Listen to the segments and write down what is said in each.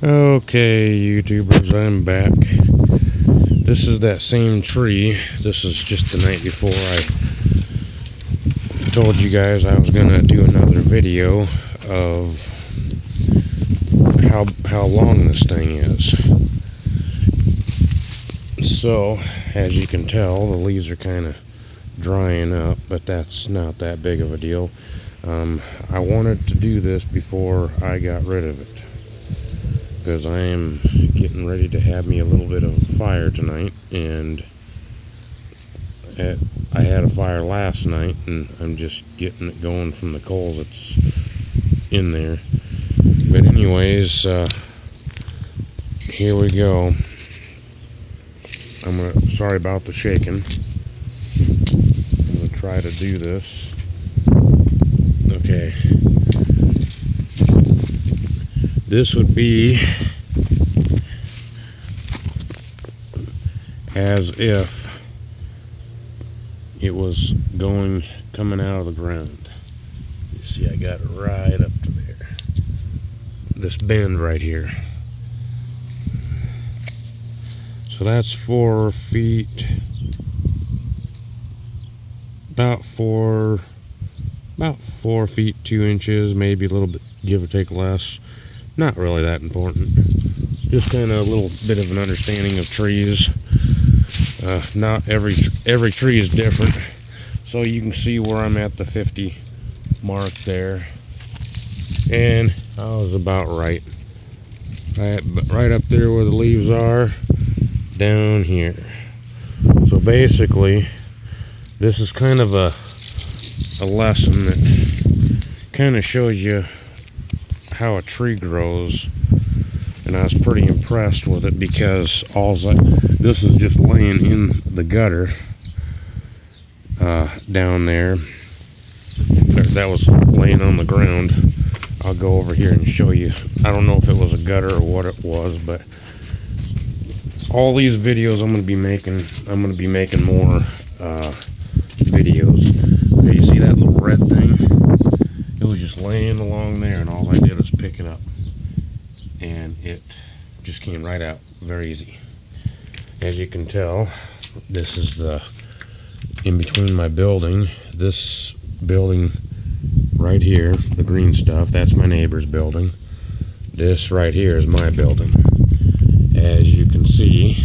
Okay, YouTubers, I'm back. This is that same tree. This is just the night before I told you guys I was gonna do another video of how long this thing is. So, as you can tell, the leaves are kind of drying up, but that's not that big of a deal. I wanted to do this before I got rid of it, because I am getting ready to have me a little bit of a fire tonight, and I had a fire last night, and I'm just getting it going from the coals that's in there. But anyways, here we go. Sorry about the shaking. I'm gonna try to do this. Okay. This would be as if it was coming out of the ground. You see, I got it right up to there. This bend right here. So that's 4 feet, about 4 feet 2 inches, maybe a little bit, give or take less. Not really that important. Just kind of a little bit of an understanding of trees. Not every tree is different. So you can see where I'm at the 50 mark there, and I was about right up there where the leaves are, down here. So basically, this is kind of a lesson that kind of shows you how a tree grows, and I was pretty impressed with it, because this is just laying in the gutter down there. That was laying on the ground. I'll go over here and show you. I don't know if it was a gutter or what it was, but all these videos I'm going to be making more videos. Okay, you see that little red thing? It was just laying along there, and all I did was pick it up, and it just came right out, very easy. As you can tell, this is in between my building. This building right here, the green stuff, that's my neighbor's building. This right here is my building. As you can see,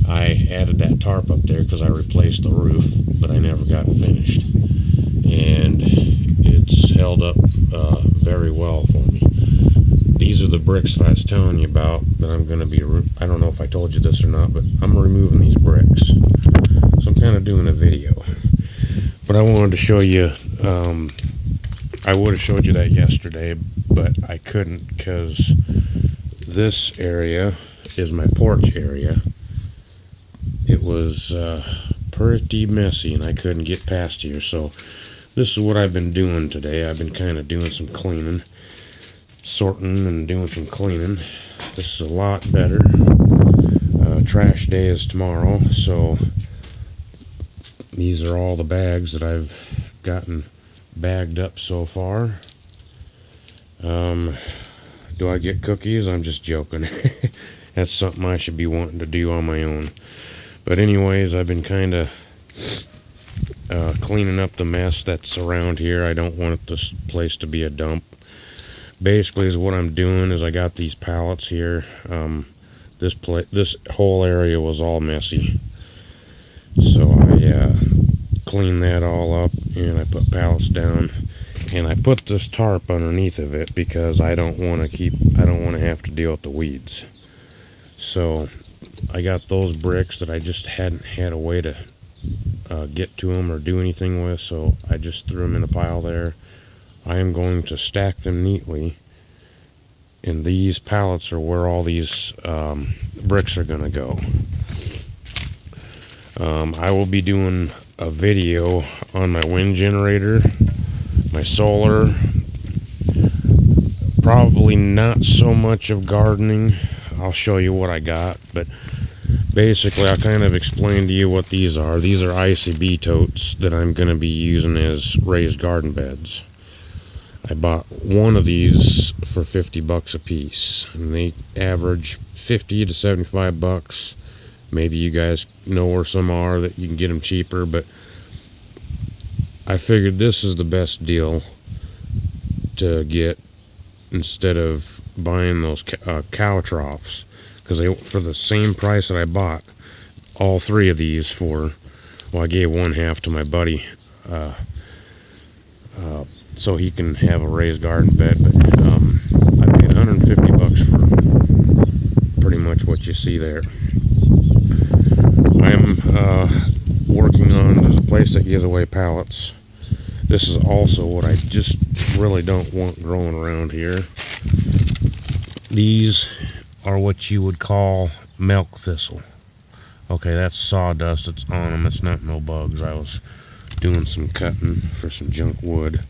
I added that tarp up there because I replaced the roof, but I never got it finished, and it's held up very well for me. These are the bricks that I was telling you about that I'm going to be, I don't know if I told you this or not, but I'm removing these bricks. So I'm kind of doing a video. But I wanted to show you, I would have showed you that yesterday, but I couldn't, because this area is my porch area. It was pretty messy, and I couldn't get past here. So this is what I've been doing today. I've been kind of doing some cleaning, sorting and doing some cleaning. This is a lot better. Trash day is tomorrow, so these are all the bags that I've gotten bagged up so far. Do I get cookies? I'm just joking. That's something I should be wanting to do on my own. But anyways, I've been kind of cleaning up the mess that's around here. I don't want this place to be a dump. Basically, is what I'm doing is I got these pallets here. This whole area was all messy, so I cleaned that all up, and I put pallets down, and I put this tarp underneath of it because I don't want to have to deal with the weeds. So I got those bricks that I just hadn't had a way to get to them or do anything with, so I just threw them in a pile there. I am going to stack them neatly, and these pallets are where all these bricks are going to go. I will be doing a video on my wind generator, my solar, probably not so much of gardening. I'll show you what I got, but basically I'll kind of explain to you what these are. These are ICB totes that I'm going to be using as raised garden beds. I bought one of these for $50 a piece, and they average 50 to 75 bucks. Maybe you guys know where some are that you can get them cheaper, but I figured this is the best deal to get instead of buying those cow troughs, because for the same price that I bought all three of these for, well, I gave one half to my buddy so he can have a raised garden bed, but I paid 150 bucks for pretty much what you see there. I'm working on, there's a place that gives away pallets. This is also what I just really don't want growing around here. These are what you would call milk thistle. Okay, that's sawdust that's on them. It's not no bugs. I was doing some cutting for some junk wood.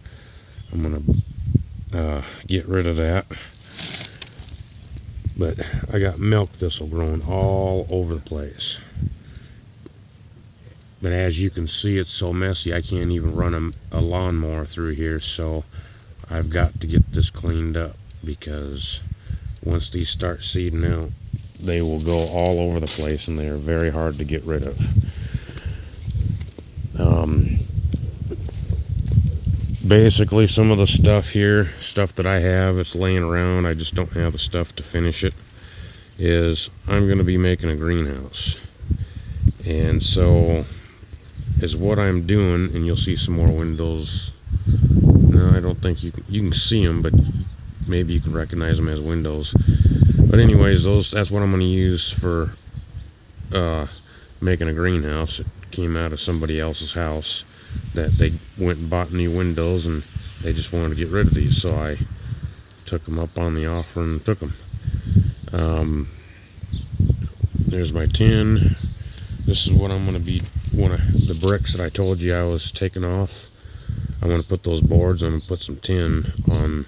I'm gonna get rid of that. But I got milk thistle growing all over the place. But as you can see, it's so messy I can't even run a lawnmower through here, so I've got to get this cleaned up, because once these start seeding out, they will go all over the place and they are very hard to get rid of. Basically, some of the stuff here, stuff that I have, it's laying around, I just don't have the stuff to finish it, is I'm going to be making a greenhouse. And so is what I'm doing, and you'll see some more windows. No, I don't think you can see them, but maybe you can recognize them as windows. But anyways, that's what I'm going to use for making a greenhouse. It came out of somebody else's house that they went and bought new windows, and they just wanted to get rid of these, so I took them up on the offer and took them. There's my tin. This is what I'm going to be, one of the bricks that I told you I was taking off. I'm going to put those boards, I'm going to put some tin on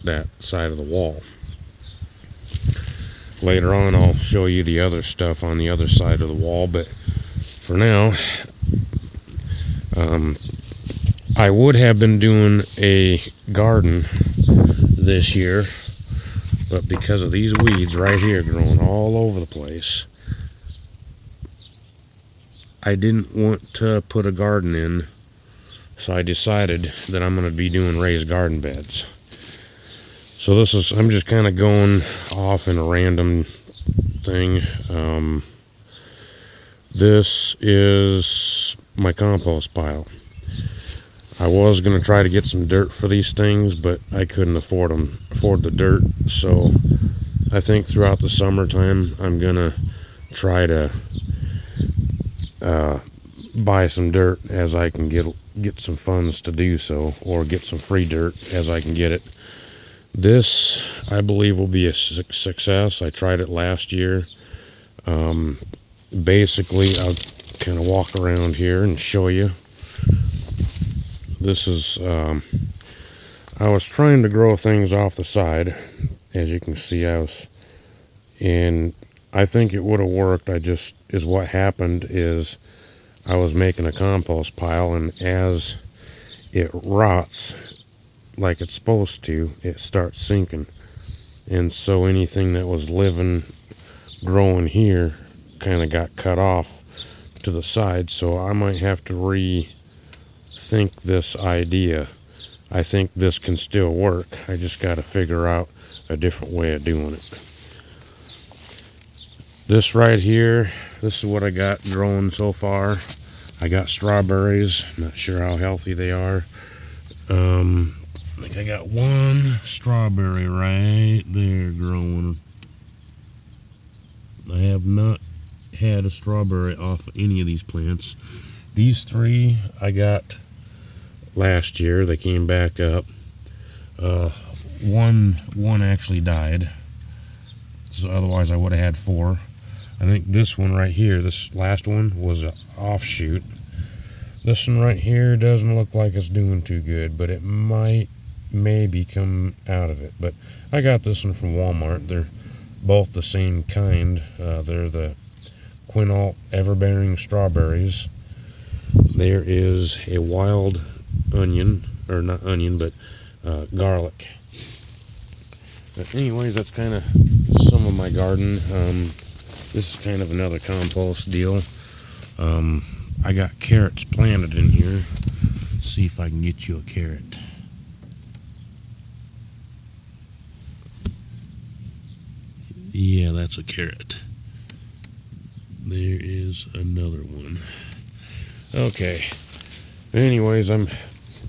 that side of the wall. Later on I'll show you the other stuff on the other side of the wall, but for now, I would have been doing a garden this year, but because of these weeds right here growing all over the place, I didn't want to put a garden in, so I decided that I'm going to be doing raised garden beds. So I'm just kind of going off in a random thing. This is my compost pile. I was going to try to get some dirt for these things, but I couldn't afford the dirt, so I think throughout the summertime I'm going to try to buy some dirt as I can get some funds to do so, or get some free dirt as I can get it. This, I believe, will be a success. I tried it last year. Basically, I'll kind of walk around here and show you. This is, I was trying to grow things off the side. As you can see, and I think it would have worked. What happened is I was making a compost pile, and as it rots like it's supposed to, it starts sinking. And so anything that was living, growing here, kind of got cut off to the side. So I might have to rethink this idea. I think this can still work. I just got to figure out a different way of doing it. This right here, this is what I got growing so far. I got strawberries. Not sure how healthy they are. I think I got one strawberry right there growing. I have not had a strawberry off of any of these plants. These three I got last year. They came back up. One actually died, so otherwise I would have had four. I think this one right here, this last one, was an offshoot. This one right here doesn't look like it's doing too good, but it might maybe come out of it. But I got this one from Walmart. They're both the same kind. They're the Quinault Everbearing strawberries. There is a wild onion, or not onion, but garlic. But anyways, that's kind of some of my garden. This is kind of another compost deal. I got carrots planted in here. See if I can get you a carrot. Yeah, that's a carrot. There is another one. Okay. Anyways, I'm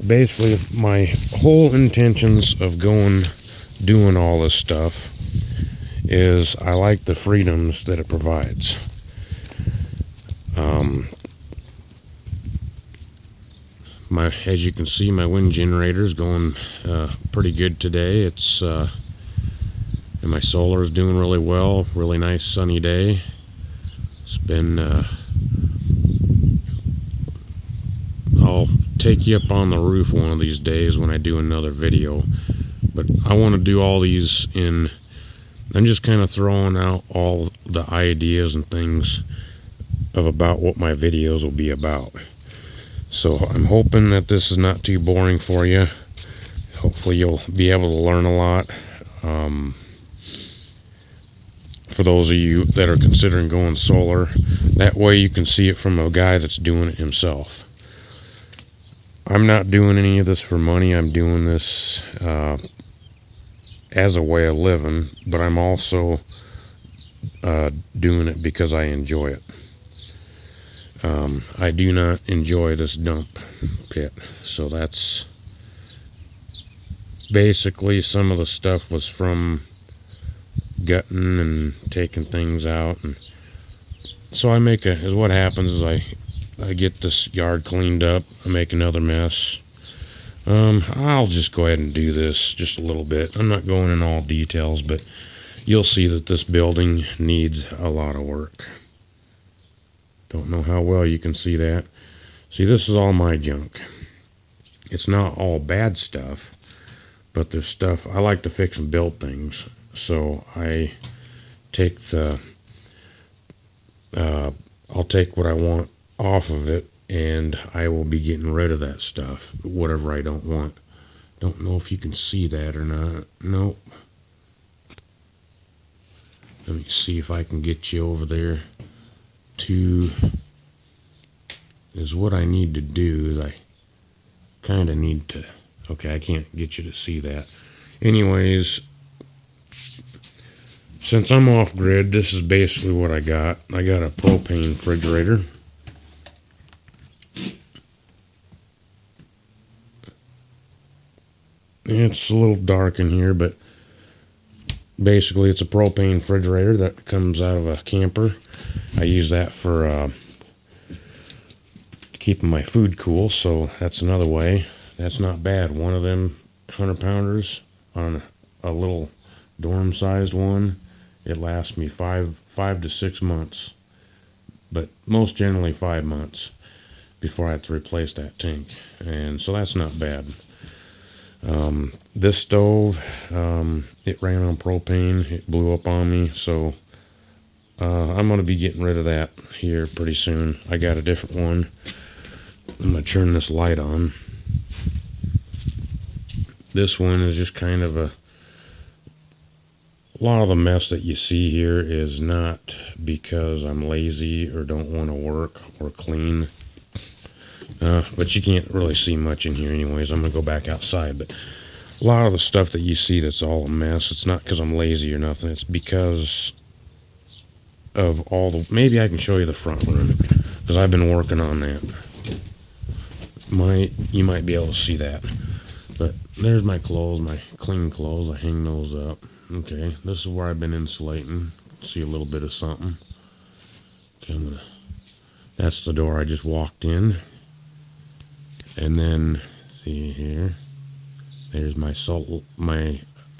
basically, my whole intentions of doing all this stuff is I like the freedoms that it provides. As you can see, my wind generator is going pretty good today. And my solar is doing really well. Really nice sunny day. It's been. I'll take you up on the roof one of these days when I do another video. But I want to do all these in. I'm just kind of throwing out all the ideas and things about what my videos will be about. So I'm hoping that this is not too boring for you. Hopefully you'll be able to learn a lot. For those of you that are considering going solar, that way you can see it from a guy that's doing it himself. I'm not doing any of this for money. I'm doing this as a way of living, but I'm also doing it because I enjoy it. I do not enjoy this dump pit, so that's basically some of the stuff was from gutting and taking things out, and so what happens is I get this yard cleaned up, I make another mess. I'll just go ahead and do this just a little bit. I'm not going in all details, but you'll see that this building needs a lot of work. Don't know how well you can see that. See, this is all my junk. It's not all bad stuff, but there's stuff. I like to fix and build things, so I take I'll take what I want off of it, and I will be getting rid of that stuff, whatever I don't want. Don't know if you can see that or not. Nope. Let me see if I can get you over there. Is what I need to do is I kind of need to. Okay, I can't get you to see that. Anyways, since I'm off grid, this is basically what I got. I got a propane refrigerator. It's a little dark in here, but basically it's a propane refrigerator that comes out of a camper. I use that for keeping my food cool, so that's another way. That's not bad. One of them 100-pounders on a little dorm-sized one, it lasts me 5 to 6 months, but most generally 5 months before I have to replace that tank, and so that's not bad. This stove, it ran on propane. It blew up on me, so I'm going to be getting rid of that here pretty soon. I got a different one. I'm going to turn this light on. This one is just kind of a lot of the mess that you see here is not because I'm lazy or don't want to work or clean. But you can't really see much in here anyways. I'm going to go back outside. But a lot of the stuff that you see that's all a mess, it's not because I'm lazy or nothing. It's because of all the... Maybe I can show you the front room, because I've been working on that. You might be able to see that. But there's my clothes, my clean clothes. I hang those up. Okay, this is where I've been insulating. See a little bit of something. Okay, that's the door I just walked in. And then, see here, there's my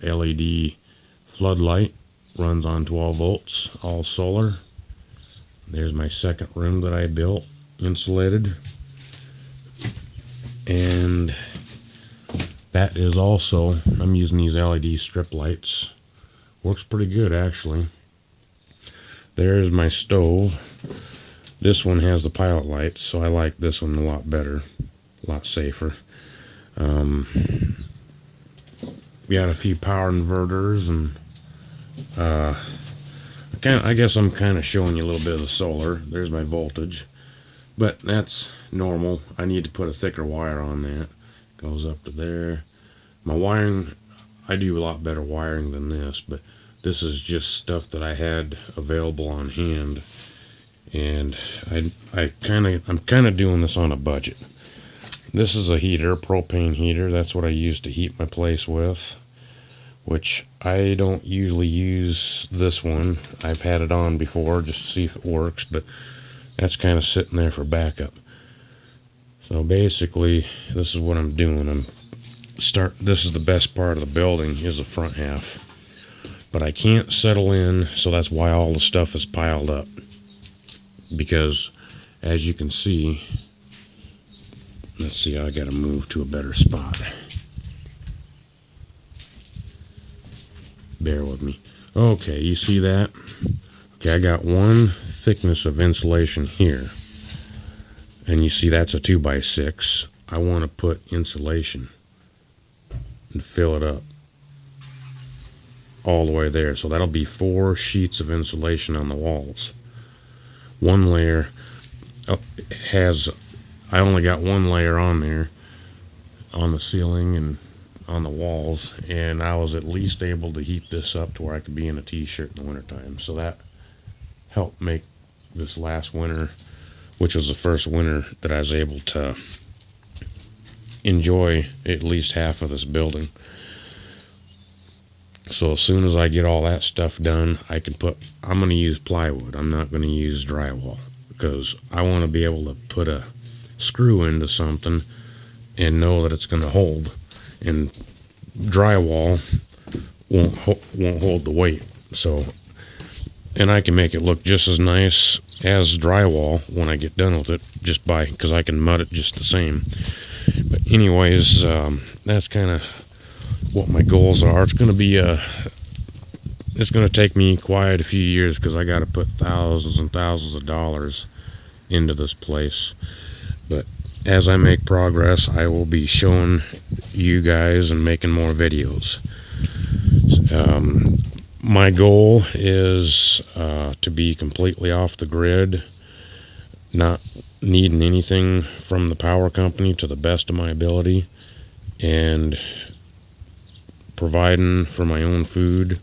LED floodlight, runs on 12 volts, all solar. There's my second room that I built, insulated. And that is also, I'm using these LED strip lights. Works pretty good, actually. There's my stove. This one has the pilot lights, so I like this one a lot better. A lot safer. got a few power inverters, and I guess I'm kind of showing you a little bit of the solar. There's my voltage, but that's normal. I need to put a thicker wire on that. Goes up to there. My wiring, I do a lot better wiring than this, but this is just stuff that I had available on hand, and I'm kind of doing this on a budget. This is a heater, propane heater. That's what I use to heat my place with, which I don't usually use this one. I've had it on before just to see if it works, but that's kind of sitting there for backup. So basically, this is what I'm doing. This is the best part of the building, is the front half. But I can't settle in, so that's why all the stuff is piled up. Because, as you can see, let's see, I gotta move to a better spot. Bear with me. Okay, you see that? Okay, I got one thickness of insulation here. And you see that's a 2x6. I want to put insulation and fill it up all the way there. So that'll be 4 sheets of insulation on the walls. One layer I only got one layer on there, on the ceiling and on the walls, and I was at least able to heat this up to where I could be in a t-shirt in the wintertime. So that helped make this last winter, which was the first winter that I was able to enjoy at least half of this building. So as soon as I get all that stuff done, I'm going to use plywood. I'm not going to use drywall, because I want to be able to put a screw into something and know that it's going to hold. And drywall won't hold the weight. So, and I can make it look just as nice as drywall when I get done with it, because I can mud it just the same. But anyways, that's kind of what my goals are. It's going to take me quite a few years, because I got to put thousands and thousands of dollars into this place. But as I make progress, I will be showing you guys and making more videos. My goal is to be completely off the grid, not needing anything from the power company to the best of my ability, and providing for my own food,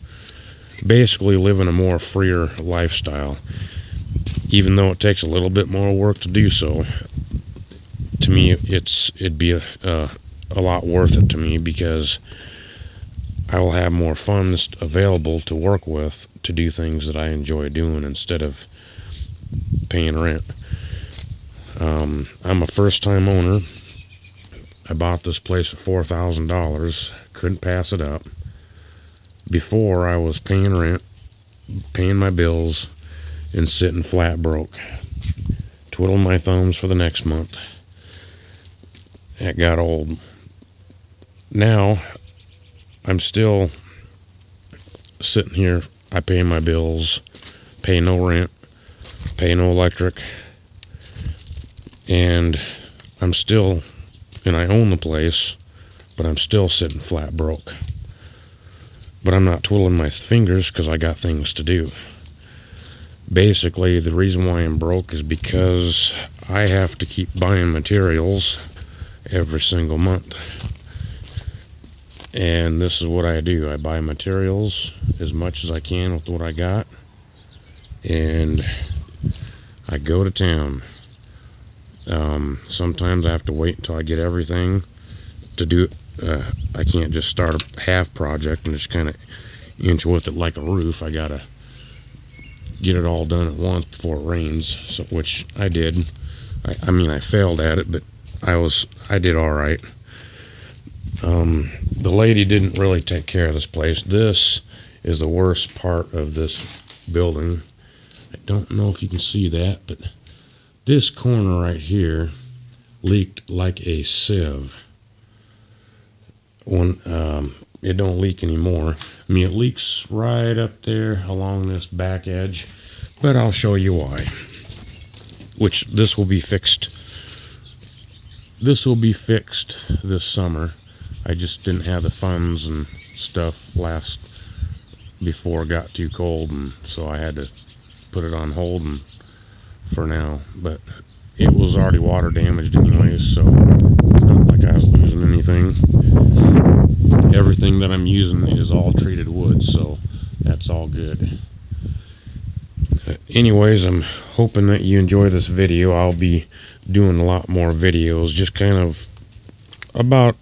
basically living a more freer lifestyle. Even though it takes a little bit more work to do so, to me it'd be a lot worth it to me, because I will have more funds available to work with to do things that I enjoy doing instead of paying rent. I'm a first-time owner. I bought this place for $4,000. Couldn't pass it up. Before, I was paying rent, paying my bills, and sitting flat broke, twiddling my thumbs for the next month. That got old. Now I'm still sitting here. I pay my bills, pay no rent, pay no electric, and I own the place, but I'm still sitting flat broke. But I'm not twiddling my fingers, because I got things to do. Basically, the reason why I'm broke is because I have to keep buying materials every single month. And this is what I do. I buy materials as much as I can with what I got, and I go to town. Sometimes I have to wait until I get everything to do it. I can't just start a half project and just kind of inch with it like a roof. I gotta get it all done at once before it rains, which I did. I failed at it, but I did all right. The lady didn't really take care of this place. This is the worst part of this building. I don't know if you can see that, but this corner right here leaked like a sieve. It don't leak anymore. It leaks right up there along this back edge, but I'll show you why. Which this will be fixed. This will be fixed this summer. I just didn't have the funds and stuff last before it got too cold, and so I had to put it on hold and for now. But it was already water damaged anyways, so it's not like I was losing anything. Everything that I'm using is all treated wood, so that's all good. Anyways, I'm hoping that you enjoy this video. I'll be doing a lot more videos, just kind of about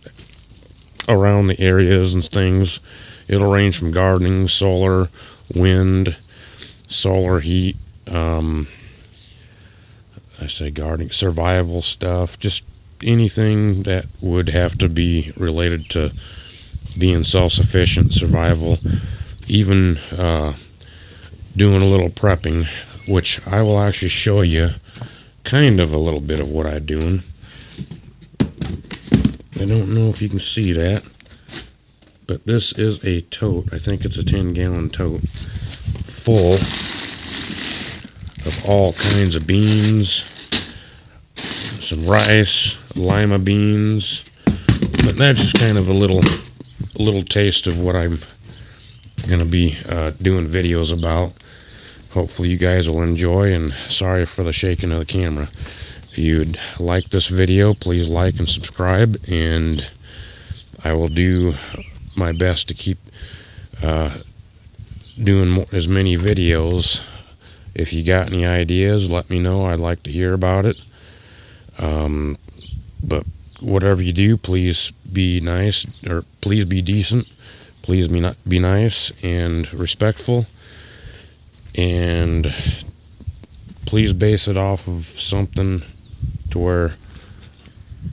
around the areas and things. It'll range from gardening, solar, wind, solar heat, I say gardening, survival stuff, just anything that would have to be related to being self-sufficient, survival, even doing a little prepping, which I will actually show you kind of a little bit of what I'm doing. I don't know if you can see that, but this is a tote. I think it's a 10-gallon tote full of all kinds of beans, some rice, lima beans, but that's just kind of a little taste of what I'm going to be doing videos about. Hopefully you guys will enjoy, and sorry for the shaking of the camera. If you'd like this video, please like and subscribe, and I will do my best to keep doing as many videos. If you got any ideas, let me know. I'd like to hear about it. But whatever you do, please be nice, or please be decent. Please be nice and respectful. And please base it off of something to where,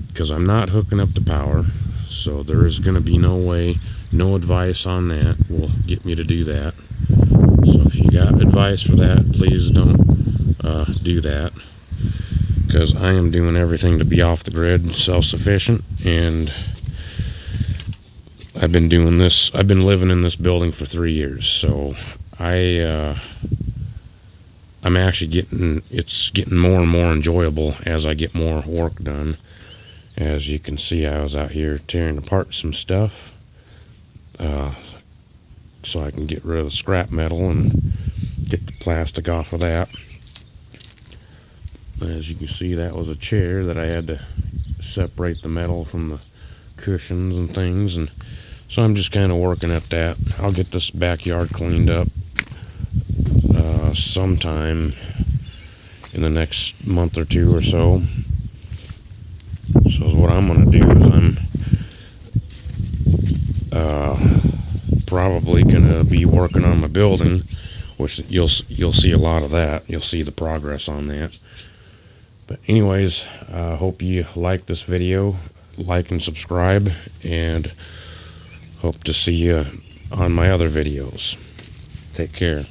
because I'm not hooking up the power, so there is going to be no way, no advice on that will get me to do that. So if you got advice for that, please don't do that, because I am doing everything to be off the grid, self-sufficient, and I've been doing this. I've been living in this building for 3 years, so I'm actually it's getting more and more enjoyable as I get more work done. As you can see, I was out here tearing apart some stuff so I can get rid of the scrap metal and get the plastic off of that. As you can see, that was a chair that I had to separate the metal from the cushions and things, and so I'm just kind of working at that. I'll get this backyard cleaned up sometime in the next month or two or so. So what I'm going to do is I'm probably going to be working on my building, which you'll see a lot of that. You'll see the progress on that. But anyways, hope you like this video. Like and subscribe, and hope to see you on my other videos. Take care.